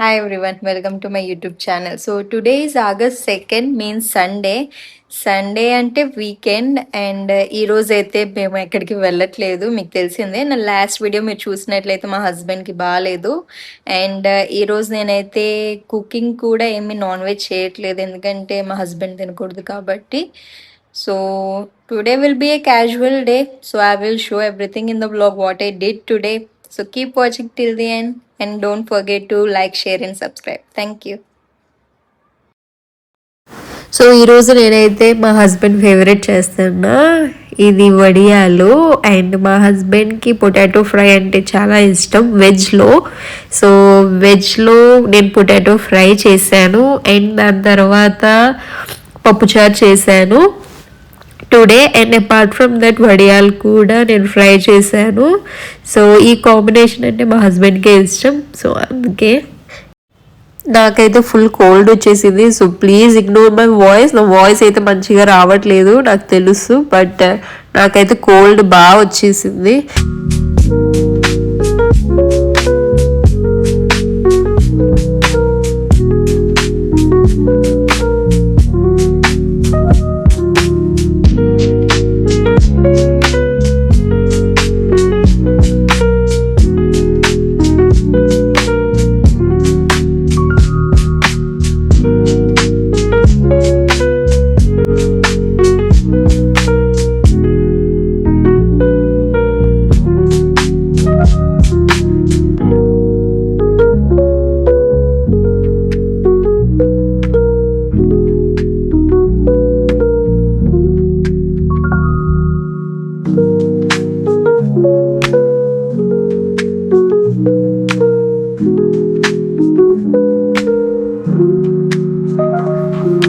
Hi everyone, welcome to my YouTube channel. So today is August 2nd, means Sunday. Sunday అంటే weekend and ఈ రోజు అయితే మేము ఎక్కడికి వెళ్ళట్లేదు. మీకు తెలిసిందే, నా లాస్ట్ వీడియో మీరు చూసినట్లయితే మా హస్బెండ్కి బాగాలేదు. అండ్ ఈరోజు నేనైతే కుకింగ్ కూడా ఏమి నాన్ వెజ్ చేయట్లేదు, ఎందుకంటే మా హస్బెండ్ తినకూడదు కాబట్టి. So today will be a casual day. So I will show everything in the blog what I did today. So keep watching till the end and don't forget to like, share and subscribe. Thank you. So ఈరోజు నేనైతే మా husband favourite చేస్తున్నా, ఇది వడియాలు. And మా హస్బెండ్కి potato fry అంటే చాలా ఇష్టం వెజ్లో. సో వెజ్లో నేను పొటాటో ఫ్రై చేశాను అండ్ దాని తర్వాత పప్పుచారు చేశాను today. And apart from that వడియాలు కూడా నేను ఫ్రై చేశాను. సో ఈ కాంబినేషన్ అంటే మా హస్బెండ్కే ఇష్టం. సో అందుకే నాకైతే ఫుల్ కోల్డ్ వచ్చేసింది. So please ignore my voice. నా వాయిస్ అయితే మంచిగా రావట్లేదు నాకు తెలుసు, బట్ నాకైతే కోల్డ్ బాగా వచ్చేసింది.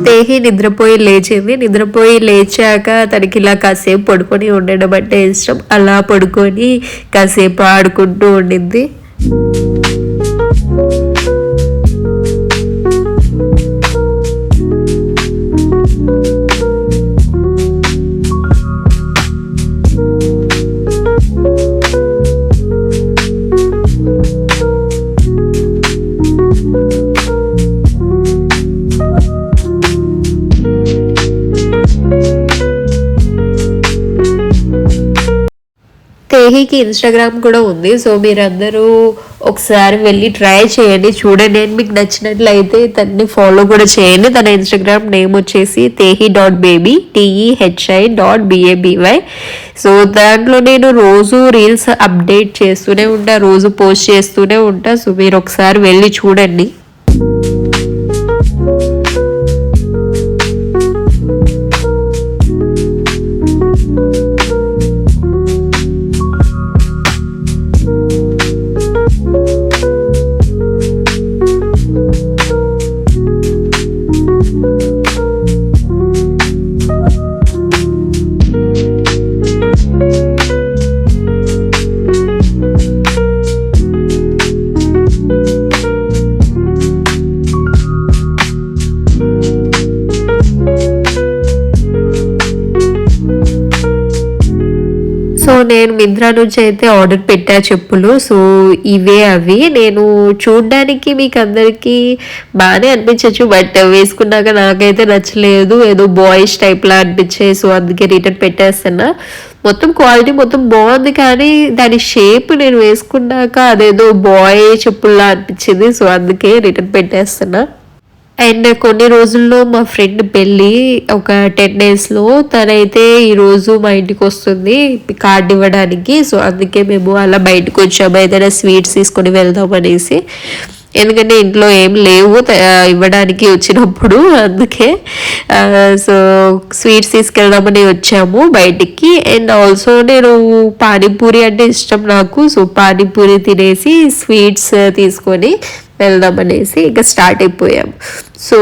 తేహి నిద్రపోయి లేచింది. నిద్రపోయి లేచాక తనకి ఇలా కాసేపు పడుకొని ఉండడం అంటే ఇష్టం. అలా పడుకొని కాసేపు ఆడుకుంటూ ఉండింది. తేహికి ఇన్స్టాగ్రామ్ కూడా ఉంది. సో మీరందరూ ఒకసారి వెళ్ళి ట్రై చేయండి, చూడండి. నేను మీకు నచ్చినట్లయితే తనని ఫాలో కూడా చేయండి. తన ఇన్స్టాగ్రామ్ నేమ్ వచ్చేసి tehi.baby TEHI.BABY. సో దాంట్లో నేను రోజు రీల్స్ అప్డేట్ చేస్తూనే ఉంటా, రోజు పోస్ట్ చేస్తూనే ఉంటా. సో మీరు ఒకసారి వెళ్ళి చూడండి. సో నేను మింత్రా నుంచి అయితే ఆర్డర్ పెట్టా చెప్పులు. సో ఇవే అవి. నేను చూడ్డానికి మీకు అందరికీ బాగానే అనిపించవచ్చు, బట్ వేసుకున్నాక నాకైతే నచ్చలేదు, ఏదో బాయ్స్ టైప్లా అనిపించాయి. సో అందుకే రిటర్న్ పెట్టేస్తున్నా. మొత్తం క్వాలిటీ మొత్తం బాగుంది, కానీ దాని షేప్ నేను వేసుకున్నాక అదేదో బాయ్ చెప్పుల్లా అనిపించింది. సో అందుకే రిటర్న్ పెట్టేస్తున్నా. అండ్ కొన్ని రోజుల్లో మా ఫ్రెండ్ పెళ్ళి, ఒక 10 daysలో. తనైతే ఈరోజు మా ఇంటికి వస్తుంది కార్డు ఇవ్వడానికి. సో అందుకే మేము అలా బయటకు వచ్చాము, ఏదైనా స్వీట్స్ తీసుకొని వెళ్దాం అనేసి. ఎందుకంటే ఇంట్లో ఏం లేవు ఇవ్వడానికి వచ్చినప్పుడు, అందుకే సో స్వీట్స్ తీసుకెళ్దామని వచ్చాము బయటికి. అండ్ ఆల్సో నేను పానీపూరి అంటే ఇష్టం నాకు. సో పానీపూరి తినేసి స్వీట్స్ తీసుకొని వెళ్దామనేసి ఇంకా స్టార్ట్ అయిపోయాము. సో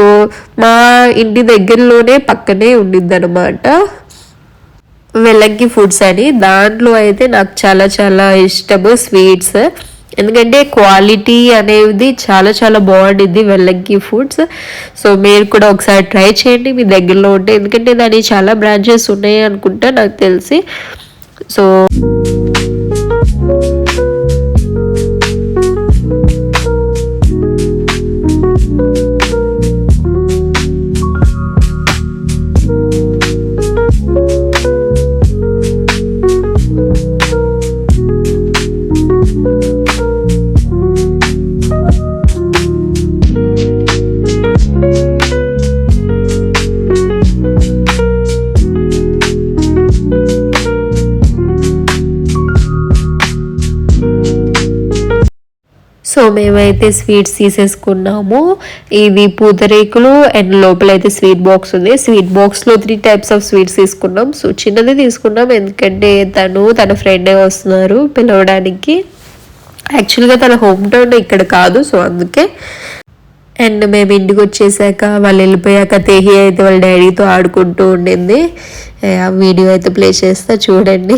మా ఇంటి దగ్గరలోనే పక్కనే ఉండిద్ది అనమాట వెల్లంకి ఫుడ్స్ అని. దాంట్లో అయితే నాకు చాలా చాలా ఇష్టము స్వీట్స్, ఎందుకంటే క్వాలిటీ అనేది చాలా చాలా బాగుండిద్ది వెల్లంకి ఫుడ్స్. సో మీరు కూడా ఒకసారి ట్రై చేయండి మీ దగ్గరలో ఉంటే, ఎందుకంటే దాని చాలా బ్రాంచెస్ ఉన్నాయి అనుకుంటా నాకు తెలిసి. సో సో మేమైతే స్వీట్స్ తీసేసుకున్నాము. ఇవి పూతరేకులు అండ్ లోపలైతే స్వీట్ బాక్స్ ఉంది. స్వీట్ బాక్స్లో 3 టైప్స్ ఆఫ్ స్వీట్స్ తీసుకున్నాం. సో చిన్నది తీసుకున్నాం ఎందుకంటే తన ఫ్రెండే వస్తున్నారు పిలవడానికి. యాక్చువల్గా తన హోమ్ టౌన్ ఇక్కడ కాదు, సో అందుకే. అండ్ మేము ఇంటికి వచ్చేసాక వాళ్ళు వెళ్ళిపోయాక తేహి అయితే వాళ్ళ డాడీతో ఆడుకుంటూ ఉండింది. ఆ వీడియో అయితే ప్లే చేస్తా చూడండి.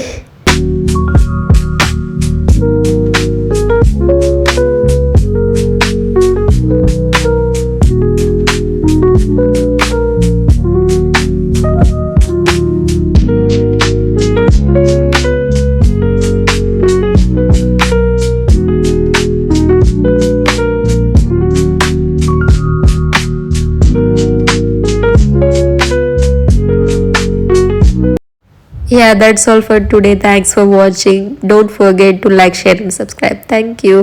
Yeah, that's all for today. Thanks for watching. Don't forget to like, share and subscribe. Thank you.